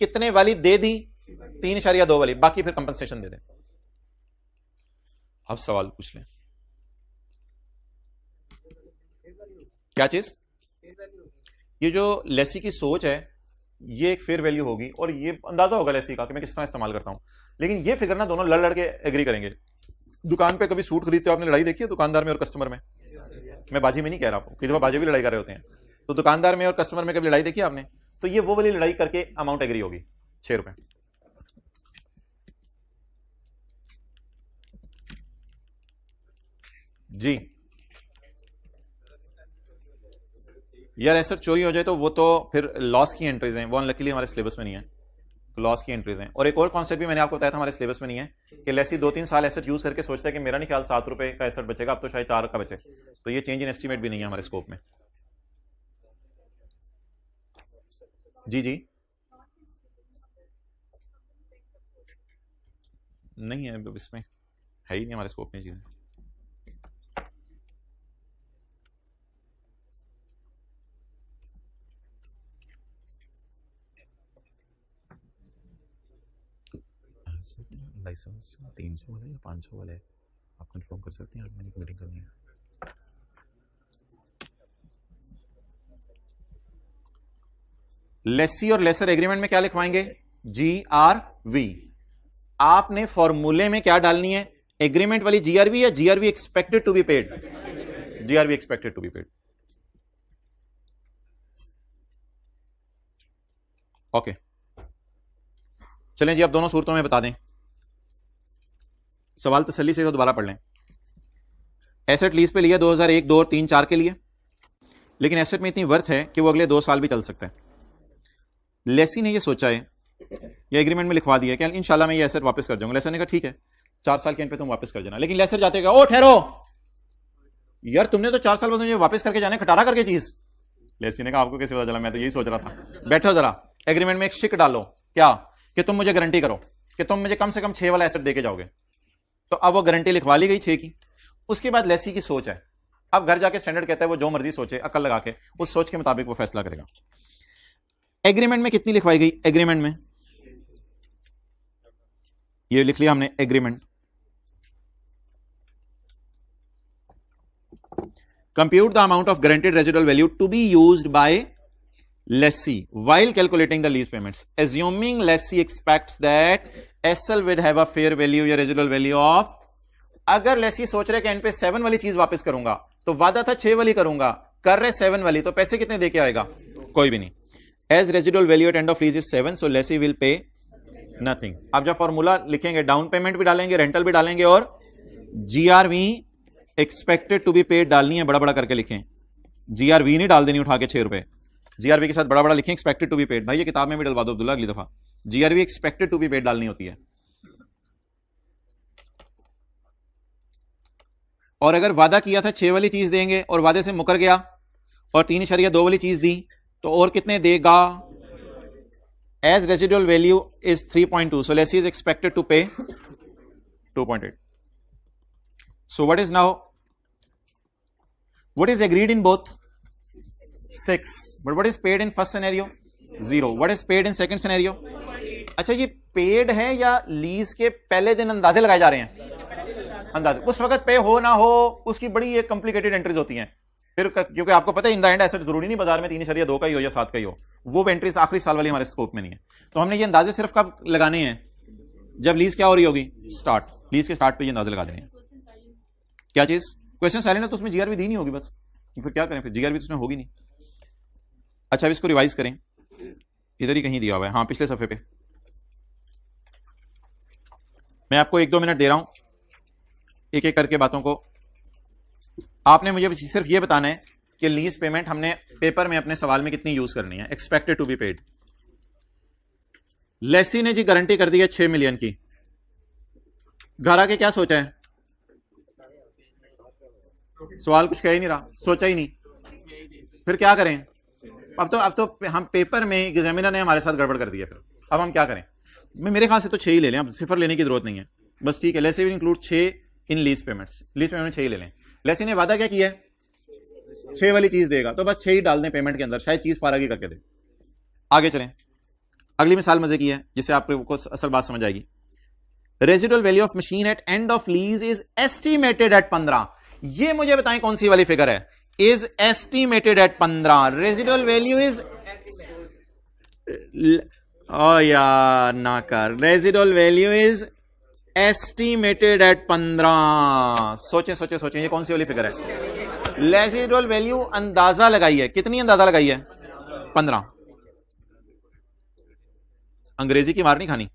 कितने वाली दे दी? 3.2 वाली, बाकी फिर कंपनसेशन दे दे। अब सवाल पूछ लें, क्या चीज? ये जो लेसी की सोच है ये एक फेयर वैल्यू होगी, और ये अंदाजा होगा लेसी का कि मैं किस तरह इस्तेमाल करता हूं। लेकिन ये फिगर ना दोनों लड़ के एग्री करेंगे। दुकान पे कभी सूट खरीदते हो आपने, लड़ाई देखी है दुकानदार में और कस्टमर में? मैं बाजी में नहीं कह रहा हूं, कई दफा बाजी भी लड़ाई कर रहे होते हैं। तो दुकानदार में और कस्टमर में कभी लड़ाई देखी आपने? तो ये वो वाली लड़ाई करके अमाउंट एग्री होगी, 6 रुपए। जी यार एसेट चोरी हो जाए तो वो तो फिर लॉस की एंट्रीज हैं, वो अनलकीली हमारे सिलेबस में नहीं है, लॉस की एंट्रीज हैं। और एक और कॉन्सेप्ट भी मैंने आपको बताया था हमारे सिलेबस में नहीं है कि लेसी 2-3 साल एसेट यूज करके सोचता है कि मेरा नहीं ख्याल 7 रुपए का एसेट बचेगा, अब तो शायद 4 का बचे। तो ये चेंज इन एस्टीमेट भी नहीं है हमारे स्कोप में। जी जी नहीं है, इसमें है ही नहीं हमारे स्कोप में चीजें। लाइसेंस 300 वाला या 500 वाला है, आप कंफर्म कर सकते हैं, मैंने मीटिंग करनी है। लेसी और लेसर एग्रीमेंट में क्या लिखवाएंगे? GRV। आपने फॉर्मूले में क्या डालनी है? एग्रीमेंट वाली GRV या GRV expected to be paid? GRV expected to be paid. Okay, चलें जी, अब दोनों सूरतों में बता दें। सवाल तसल्ली से तो दोबारा पढ़ लें। एसेट लीज पे लिया 2001, 2, 3, 4 के लिए, लेकिन एसेट में इतनी वर्थ है कि वो अगले 2 साल भी चल सकता है। लेसी ने ये सोचा है, ये एग्रीमेंट में लिखवा दिया कि इंशाल्लाह मैं ये एसेट वापस कर जाऊंगा। लेसर ने कहा ठीक है 4 साल के एंड पे तुम वापस कर जाना, लेकिन लेसर जाते कहा ओ ठहरो यार, तुमने तो 4 साल बाद मुझे वापस करके जाने, खटारा करके चीज। लेसी ने कहा आपको कैसे पता चला? मैं तो यही सोच रहा था। बैठो जरा, एग्रीमेंट में एक शिक डालो, क्या कि तुम मुझे गारंटी करो कि तुम मुझे कम से कम 6 वाला एसेट देके जाओगे। तो अब वो गारंटी लिखवा ली गई 6 की। उसके बाद लेसी की सोच है, अब घर जाके स्टैंडर्ड कहता है वो जो मर्जी सोचे, अकल लगा के उस सोच के मुताबिक वो फैसला करेगा। एग्रीमेंट में कितनी लिखवाई गई? एग्रीमेंट में ये लिख लिया हमने, agreement. Compute the amount of guaranteed residual value to be used by lessee while calculating the lease payments, assuming lessee expects that SL will have a fair value या residual value of। अगर lessee सोच रहे कि and पे 7 वाली चीज वापस करूंगा, तो वादा था 6 वाली करूंगा, कर रहे 7 वाली, तो पैसे कितने देके आएगा? कोई भी नहीं। As residual value at end of lease is 7, so lessee will pay nothing। अब जब फॉर्मूला लिखेंगे, डाउन पेमेंट भी डालेंगे, रेंटल भी डालेंगे, और GRV expected to be paid डालनी है, बड़ा बड़ा करके लिखें। GRV नहीं डाल देनी उठा के 6 रुपए, GRV के साथ बड़ा बड़ा लिखें, एक्सपेक्टेड टू बी पेड। भाई ये किताब में भी डलवा दो अब्दुल्ला अगली दफा, GRV expected to be paid डालनी होती है। और अगर वादा किया था 6 वाली चीज देंगे और वादे से मुकर गया और 3.2 वाली चीज दी, तो और कितने देगा? As residual value is 3.2, so lessee is expected to pay 2.8। So what is now, what is agreed in both? 6, but what is paid in first scenario? 0। what is paid in second scenario? अच्छा, ये paid है या lease के पहले दिन अंदाजे लगाए जा रहे हैं? अंदाजे। उस वक्त पे हो ना हो उसकी बड़ी एक कॉम्प्लिकेटेड एंट्रीज होती हैं फिर, क्योंकि आपको पता है इन द एंड एसेट जरूरी नहीं बाजार में 3.2 का ही हो या 7 का ही हो, वो एंट्रीज आखिरी साल वाली हमारे स्कोप में नहीं है। तो हमने ये अंदाजे सिर्फ कब लगाने हैं? जब लीज क्या हो रही होगी? स्टार्ट। लीज के स्टार्ट पे ये अंदाजे लगा देने हैं। क्या चीज? क्वेश्चन साइलेंट है तो उसमें GRV दी नहीं होगी, बस फिर क्या करें? फिर GRV तो उसमें होगी नहीं। अच्छा, अब इसको रिवाइज करें, इधर ही कहीं दिया हुआ है, हाँ पिछले सफे पे। मैं आपको 1-2 मिनट दे रहा हूं, एक एक करके बातों को। आपने मुझे सिर्फ ये बताना है कि लीज पेमेंट हमने पेपर में अपने सवाल में कितनी यूज करनी है। Expected to be paid, lessee ने जी गारंटी कर दी है 6 मिलियन की। घर आके क्या सोचा है? सवाल कुछ कह ही नहीं रहा, सोचा ही नहीं, फिर क्या करें? अब तो हम पेपर में एग्जामिनर ने हमारे साथ गड़बड़ कर दिया, फिर अब हम क्या करें? मेरे ख्याल से तो 6 ही ले लें, अब सिफर लेने की जरूरत नहीं है, बस ठीक है। Lessee will include 6 in lease payments, lease payment 6 ही ले लें। लेसी ने वादा क्या किया है? 6 वाली चीज देगा, तो बस 6 ही डाल दें पेमेंट के अंदर, शायद चीज फारागी करके दे। आगे चलें, अगली मिसाल मजे की है जिससे आपको असल बात समझ आएगी। Residual value of machine at end of lease is estimated at 15। ये मुझे बताएं कौन सी वाली फिगर है? Is estimated at 15। Residual value is, ओ यार ना कर, residual value is estimated at 15। सोचें सोचें सोचें, ये कौन सी वाली फिगर है? रेजिडुअल वैल्यू अंदाजा लगाई है, कितनी अंदाजा लगाई है? 15। अंग्रेजी की मार नहीं खानी,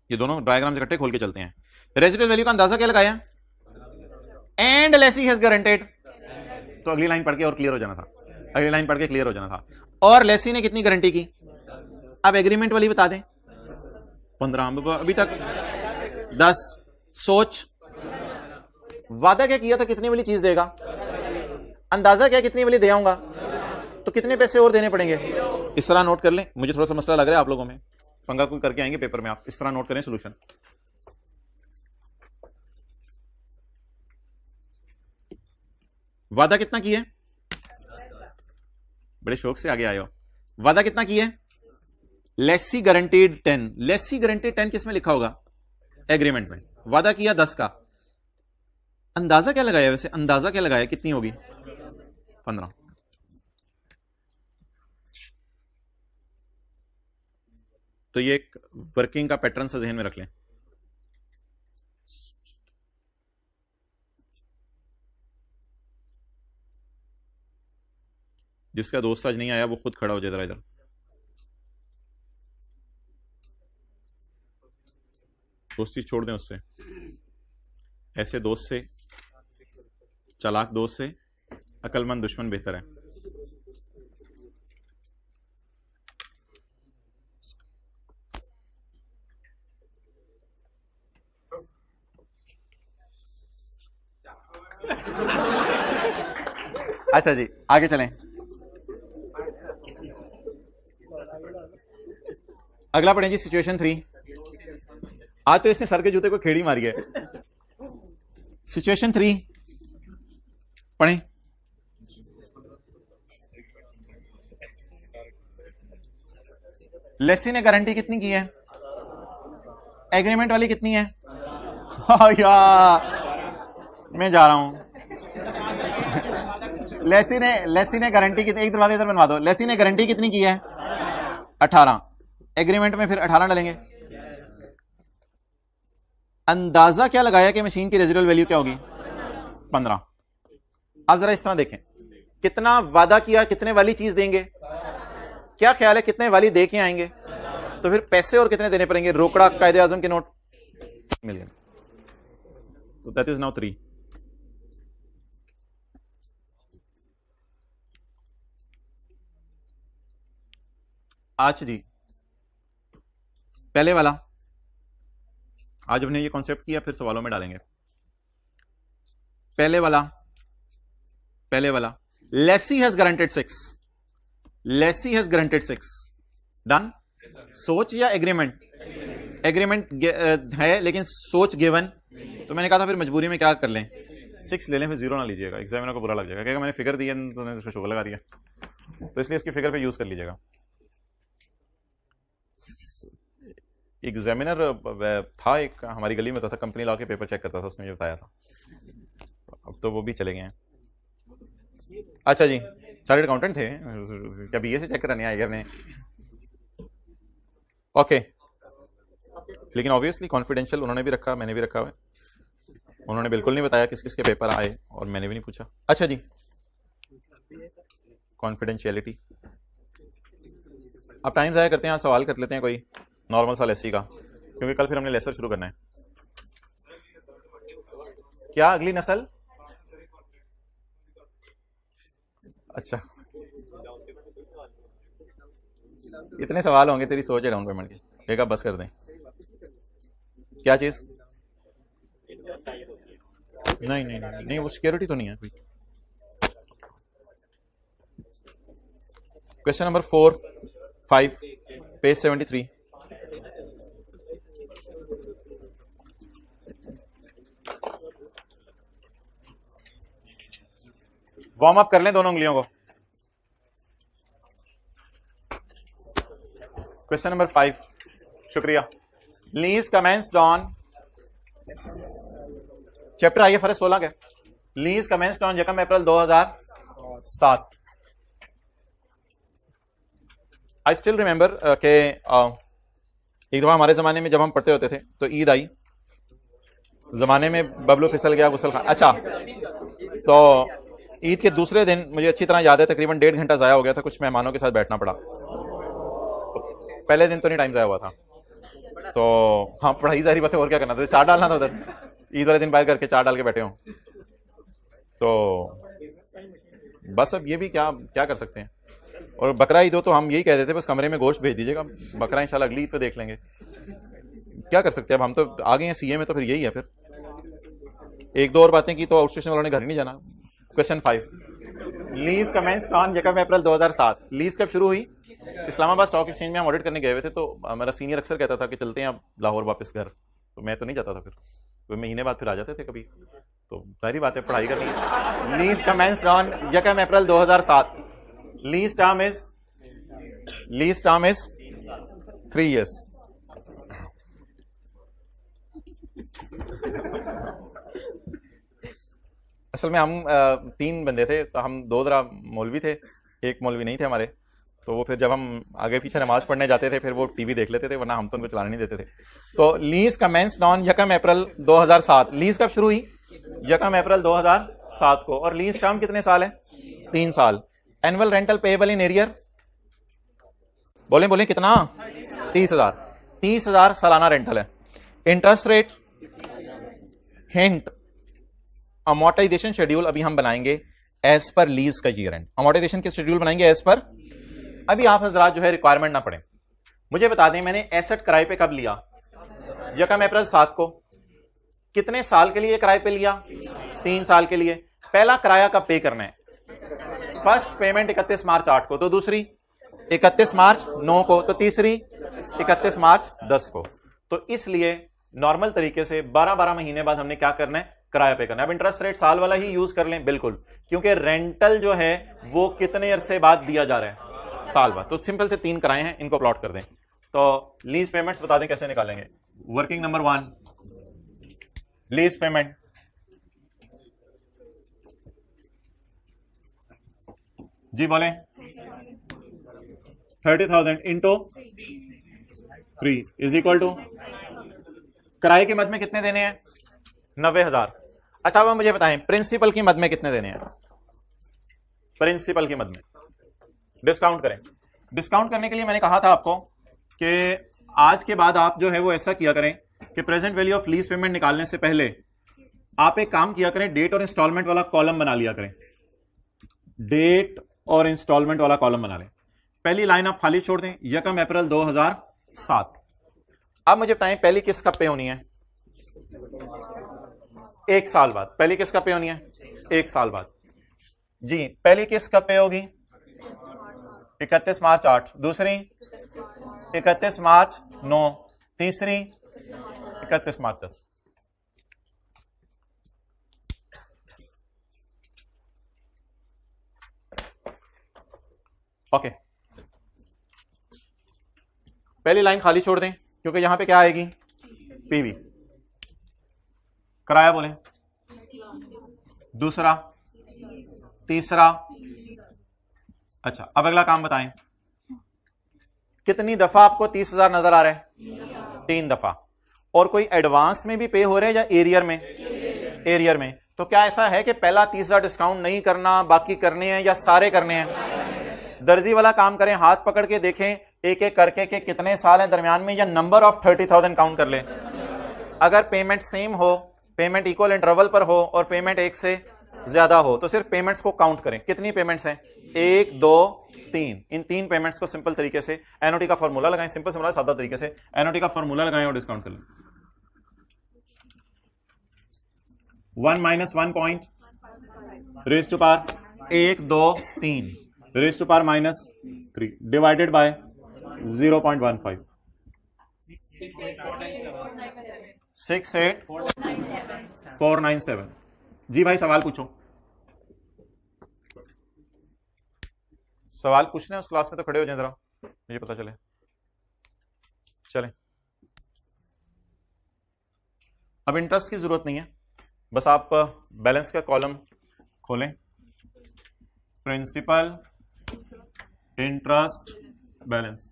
ये दोनों डायग्राम्स इकट्ठे खोल के चलते हैं। रेजिडुअल वैल्यू का अंदाजा क्या लगाया? एंड लेसी हैज गारंटेड, तो अगली लाइन पढ़ के और क्लियर हो जाना था, अगली लाइन पढ़ के क्लियर हो जाना था। और लेसी ने कितनी गारंटी की? अब एग्रीमेंट वाली बता दें। 15, अभी तक 10। सोच, वादा क्या किया था कितनी वाली चीज देगा? अंदाजा क्या कितनी वाली दे आऊंगा? तो कितने पैसे और देने पड़ेंगे? इस तरह नोट कर लें, मुझे थोड़ा सा मसला लग रहा है आप लोगों में, पंगा कोई करके आएंगे पेपर में, आप इस तरह नोट करें सोल्यूशन। वादा कितना किया है? बड़े शौक से आगे आए हो। वादा कितना किया है? लेसी गारंटीड 10, लेसी गारंटीड 10 किस में लिखा होगा? एग्रीमेंट में। वादा किया 10 का, अंदाजा क्या लगाया? वैसे अंदाजा क्या लगाया, कितनी होगी? 15। तो ये एक वर्किंग का पैटर्न सा जहन में रख लें। जिसका दोस्त आज नहीं आया वो खुद खड़ा हो जाए जरा इधर। दोस्ती छोड़ दें उससे, ऐसे दोस्त से, चालाक दोस्त से अकलमंद दुश्मन बेहतर है। अच्छा जी आगे चलें। अगला पढ़ें जी, सिचुएशन 3। आज तो इसने सर के जूते को खेड़ी मारी है। सिचुएशन 3 पढ़ें। लेसी ने गारंटी कितनी की है? एग्रीमेंट वाली कितनी है? हाँ यार मैं जा रहा हूं। लेसी ने गारंटी कितनी, एक दरवाजा इधर बनवा दो। लेसी ने गारंटी कितनी की है? 18। एग्रीमेंट में फिर 18 डालेंगे। अंदाजा क्या लगाया कि मशीन की रेजिडुअल वैल्यू क्या होगी? 15। अब जरा इस तरह देखें, कितना वादा किया, कितने वाली चीज देंगे? क्या ख्याल है कितने वाली दे के आएंगे? तो फिर पैसे और कितने देने पड़ेंगे? रोकड़ा, कायदे आजम के नोट मिल गए। तो दैट इज नाउ 3। अच्छा जी पहले वाला, आज हमने ये कॉन्सेप्ट किया, फिर सवालों में डालेंगे। पहले वाला lessee has guaranteed 6। Lessee has guaranteed 6 done. सोच या एग्रीमेंट? एग्रीमेंट है लेकिन सोच गिवन। तो मैंने कहा था फिर मजबूरी में क्या कर लें, 6 ले लें, फिर 0 ना लीजिएगा, एग्जामिनर को बुरा लग जाएगा, कहेगा मैंने फिगर दी है तो उसको शोभा लगा दिया। तो इसलिए इसकी फिगर पे यूज कर लीजिएगा। एग्जामिनर था एक हमारी गली में था, कंपनी ला के पेपर चेक करता था, उसने मुझे बताया था। अब तो वो भी चले गए हैं। अच्छा जी चार्टर्ड अकाउंटेंट थे क्या? बीए से चेक कराने आए अपने? ओके लेकिन ऑब्वियसली कॉन्फिडेंशियल उन्होंने भी रखा, मैंने भी रखा है। उन्होंने बिल्कुल नहीं बताया किस किस के पेपर आए और मैंने भी नहीं पूछा। अच्छा जी कॉन्फिडेंशियलिटी। अब टाइम ज़ाया करते हैं, सवाल कर लेते हैं कोई नॉर्मल सा लेसी का, क्योंकि कल फिर हमने लेसर शुरू करना है। क्या अगली नस्ल? अच्छा इतने सवाल होंगे, तेरी सोच है डाउन पेमेंट की। एक बस कर दें। क्या चीज? नहीं वो सिक्योरिटी तो नहीं है कोई। Question number 4, 5 page 73। Warm up कर लें दोनों उंगलियों को। क्वेश्चन नंबर 5, शुक्रिया। Lease commenced on, chapter IFRS 16 के। Lease commenced on 1 April 2007। I still remember के एक दफा हमारे जमाने में जब हम पढ़ते होते थे तो ईद आई, जमाने में बबलू फिसल गया गुसल खा। अच्छा तो ईद के दूसरे दिन मुझे अच्छी तरह याद है, तकरीबन 1.5 घंटा ज़ाया हो गया था, कुछ मेहमानों के साथ बैठना पड़ा। तो पहले दिन तो नहीं टाइम ज़ाया हुआ था, तो हाँ पढ़ाई जारी बात है, और क्या करना था, 4 डालना था उधर। ईद वाले दिन बाहर करके 4 डाल के बैठे हो, तो बस अब ये भी क्या क्या कर सकते हैं। और बकरा ईद हो तो हम यही कह देते बस कमरे में गोश्त भेज दीजिएगा, बकरा इंशाल्लाह अगली ईद पे देख लेंगे। क्या कर सकते हैं, अब हम तो आ गए हैं सीए में, तो फिर यही है। फिर 1-2 और बातें की तो आउट स्टेशन वालों ने घर नहीं जाना। Question 5, lease commenced on 1 April 2007। Lease कब शुरू हुई? इस्लामाबाद स्टॉक एक्सचेंज में हम ऑडिट करने गए हुए थे, तो मेरा सीनियर अक्सर कहता था कि चलते हैं अब लाहौर वापस घर, तो मैं तो नहीं जाता था, फिर तो महीने बाद फिर आ जाते थे कभी, तो सारी बातें पढ़ाई करनी। Lease commenced on 1 April 2007। Lease term is 3 years। असल में हम 3 बंदे थे, तो हम 2 जरा मौलवी थे, एक मौलवी नहीं थे हमारे। तो वो फिर जब हम आगे पीछे नमाज पढ़ने जाते थे फिर वो टीवी देख लेते थे, वरना हम तो उनको चलाने नहीं देते थे। तो lease commenced on 1 April 2007। Lease कब शुरू हुई? 1 अप्रैल 2007 को। और लीज टर्म कितने साल है? 3 साल। Annual rental payable in arrear, बोले बोले कितना? 30,000 सालाना रेंटल है। Interest rate, hint, amortisation schedule अभी हम बनाएंगे एज पर लीज का ईयर एंड। अमोर्टाइजेशन के शेड्यूल बनाएंगे एज पर। अभी आप हजरात जो है रिक्वायरमेंट ना पड़े, मुझे बता दें मैंने एसेट किराए पे कब लिया? 1 अप्रैल 7 को। कितने साल के लिए किराए पे लिया? 3 साल के लिए। पहला किराया कब पे करना है? फर्स्ट पेमेंट 31 मार्च 8 को, तो दूसरी 31 मार्च 9 को, तो तीसरी 31 मार्च 10 को। तो इसलिए नॉर्मल तरीके से 12-12 महीने बाद हमने क्या करना है? किराया पे करना है। अब इंटरेस्ट रेट साल वाला ही यूज कर लें, बिल्कुल, क्योंकि रेंटल जो है वो कितने अरसे बाद दिया जा रहा है? साल बाद। तो सिंपल से 3 किराए हैं, इनको प्लॉट कर दें। तो लीज पेमेंट्स बता दें कैसे निकालेंगे। वर्किंग नंबर 1, लीज पेमेंट, जी बोले 30,000 इंटू 3 इज इक्वल टू, किराए के मद में कितने देने हैं? 90,000। अच्छा अब मुझे बताएं प्रिंसिपल की मद में कितने देने हैं? प्रिंसिपल की मद में डिस्काउंट करें। डिस्काउंट करने के लिए मैंने कहा था आपको कि आज के बाद आप जो है वो ऐसा किया करें कि present value of lease payment निकालने से पहले आप एक काम किया करें, डेट और इंस्टॉलमेंट वाला कॉलम बना लिया करें। डेट और इंस्टॉलमेंट वाला कॉलम बना लें। पहली लाइन आप खाली छोड़ दें, 1 अप्रैल 2007। अब मुझे बताएं पहली किस्त कब पे होनी है? 1 साल बाद। पहली किस्त कब पे होनी है? 1 साल बाद। जी पहली किस्त कब पे होगी? 31 मार्च 8। दूसरी 31 मार्च 9। तीसरी 31 मार्च 10। ओके, पहली लाइन खाली छोड़ दें क्योंकि यहां पे क्या आएगी? पीवी। किराया बोले, दूसरा, तीसरा। अच्छा अब अगला काम बताएं, कितनी दफा आपको 30,000 नजर आ रहा है? 3 दफा। और कोई एडवांस में भी पे हो रहे हैं या एरियर में? एरियर में। तो क्या ऐसा है कि पहला 30,000 डिस्काउंट नहीं करना, बाकी करने हैं, या सारे करने हैं? दर्जी वाला काम करें, हाथ पकड़ के देखें एक एक करके कि कितने साल हैं दरमियान में, या नंबर ऑफ 30,000 काउंट कर ले। अगर पेमेंट सेम हो, पेमेंट इक्वल इंटरवल पर हो और पेमेंट एक से ज्यादा हो तो सिर्फ पेमेंट्स को काउंट करें। कितनी पेमेंट्स हैं? 1, 2, 3। इन 3 पेमेंट्स को सिंपल तरीके से एनओटी का फॉर्मूला लगाएं। सिंपल सिंपल सादा तरीके से एनओटी का फॉर्मूला लगाएं और डिस्काउंट कर लें। 1 - 1 point raise to power 1, 2, 3 raise to power -3 divided by 0.15। 68,497। जी भाई सवाल पूछो। सवाल पूछने उस क्लास में तो खड़े हो जाए जरा, मुझे पता चले। चलें, अब इंटरेस्ट की जरूरत नहीं है, बस आप बैलेंस का कॉलम खोलें। Principal, interest, balance.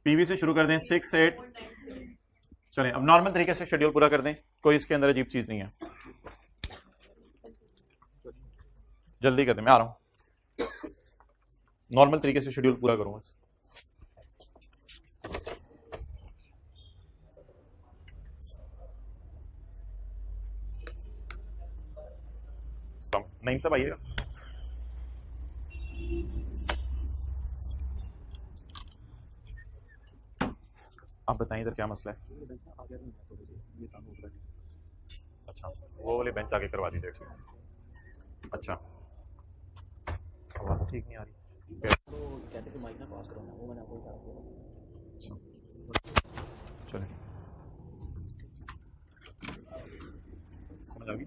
पीवी से शुरू कर दें 6, 8। चलें अब नॉर्मल तरीके से शेड्यूल पूरा कर दें, कोई इसके अंदर अजीब चीज नहीं है। जल्दी कर दें, मैं आ रहा हूं। नॉर्मल तरीके से शेड्यूल पूरा करूंगा। नहीं सब आइएगा। आप बताएं इधर क्या मसला है? अच्छा वो वाले बेंच आगे करवा दीजिए। अच्छा आवाज ठीक नहीं आ रही। तो कहते कि माइक ना पास करो ना, वो मैंने आपको बता दिया। अच्छा चलें, समझ आ गई।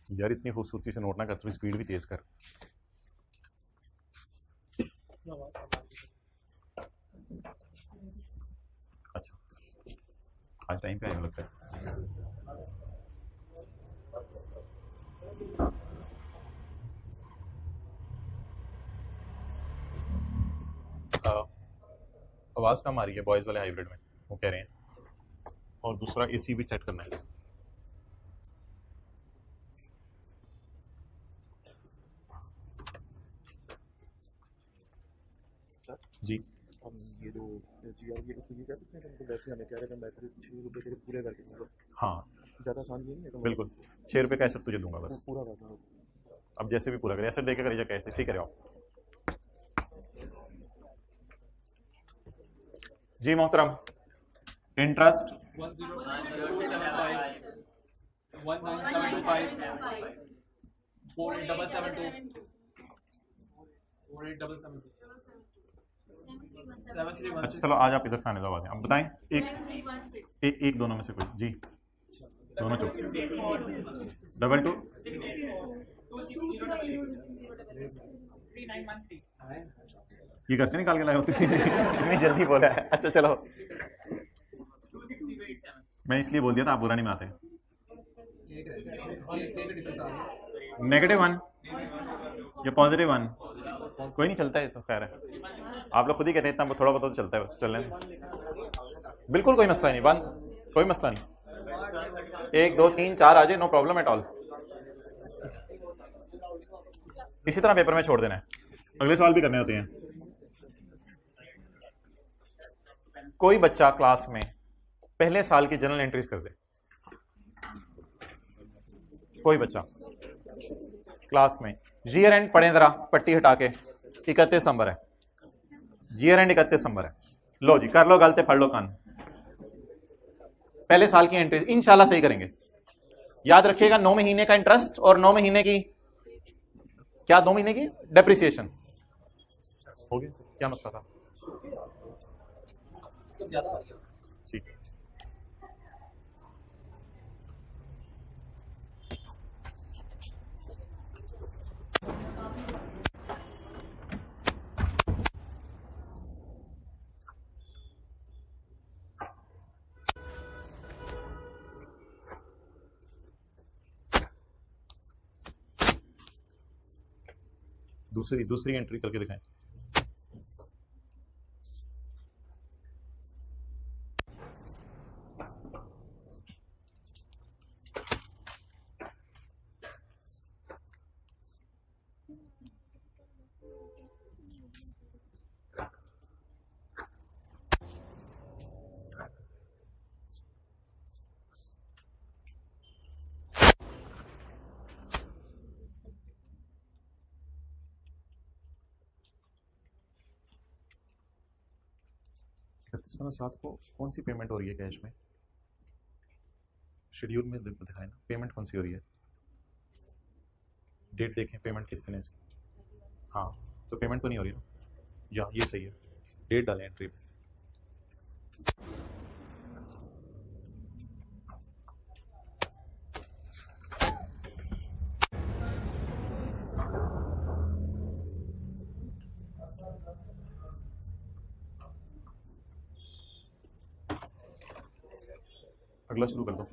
यार इतनी खूबसूरती से नोट ना कर, थोड़ी स्पीड भी तेज कर। अच्छा, आज टाइम पे आए हो लगता है। आवाज़ कम आ रही है बॉयज़ वाले हाइब्रिड में, वो कह रहे हैं। और दूसरा एसी भी सेट करना है। जी ये जो GR ये कुछ कह सकते हैं, तो वैसे हमें कह रहे थे मैं 6 रुपये तेरे पूरे करके दूंगा। हाँ ज़्यादा आसान नहीं है तो बिल्कुल, 6 रुपये का एसेट तुझे दूंगा बस। पूरा करना। अब जैसे भी पूरा करे, एसेट देकर करिए, कैसे ठीक है आप। जी मोहतरम, इंटरेस्ट 10975 19725 48772 48772 अच्छा चलो आज आप इधर से आने दो आवाज़ें। अब बताएं एक दोनों में से कोई। जी दोनों चुप। 22 ये घर से निकाल के लाए होते इतनी जल्दी बोला है। अच्छा चलो, मैं इसलिए बोल दिया था, आप बुरा नहीं मानते। -1 या +1 कोई नहीं, चलता है तो खैर है। आप लोग खुद ही कहते हैं इतना थोड़ा बहुत तो चलता है, बस चलने दें। बिल्कुल कोई मसला नहीं, बंद कोई मसला नहीं। 1 2 3 4 आ जाए, नो प्रॉब्लम एट ऑल। इसी तरह पेपर में छोड़ देना है, अगले सवाल भी करने होते हैं। कोई बच्चा क्लास में पहले साल की जनरल एंट्रीज कर दे। कोई बच्चा क्लास में ईयर एंड पढ़े जरा, पट्टी हटा के 31 दिसंबर है, ईयर एंड 31 दिसंबर है। लो जी कर लो गलते, पढ़ लो कान। पहले साल की एंट्रीज इंशाल्लाह सही करेंगे। याद रखिएगा 9 महीने का इंटरेस्ट और 9 महीने की क्या, 2 महीने की डेप्रिसिएशन। हो गया, क्या मसला था? ठीक, दूसरी एंट्री करके दिखाएं। साथ को कौन सी पेमेंट हो रही है कैश में? शेड्यूल में दिखाएं ना, पेमेंट कौन सी हो रही है। डेट देखें, पेमेंट किस तरह से। हाँ तो पेमेंट तो नहीं हो रही ना, या ये सही है, डेट डालें एंट्री में। अगला शुरू कर दो।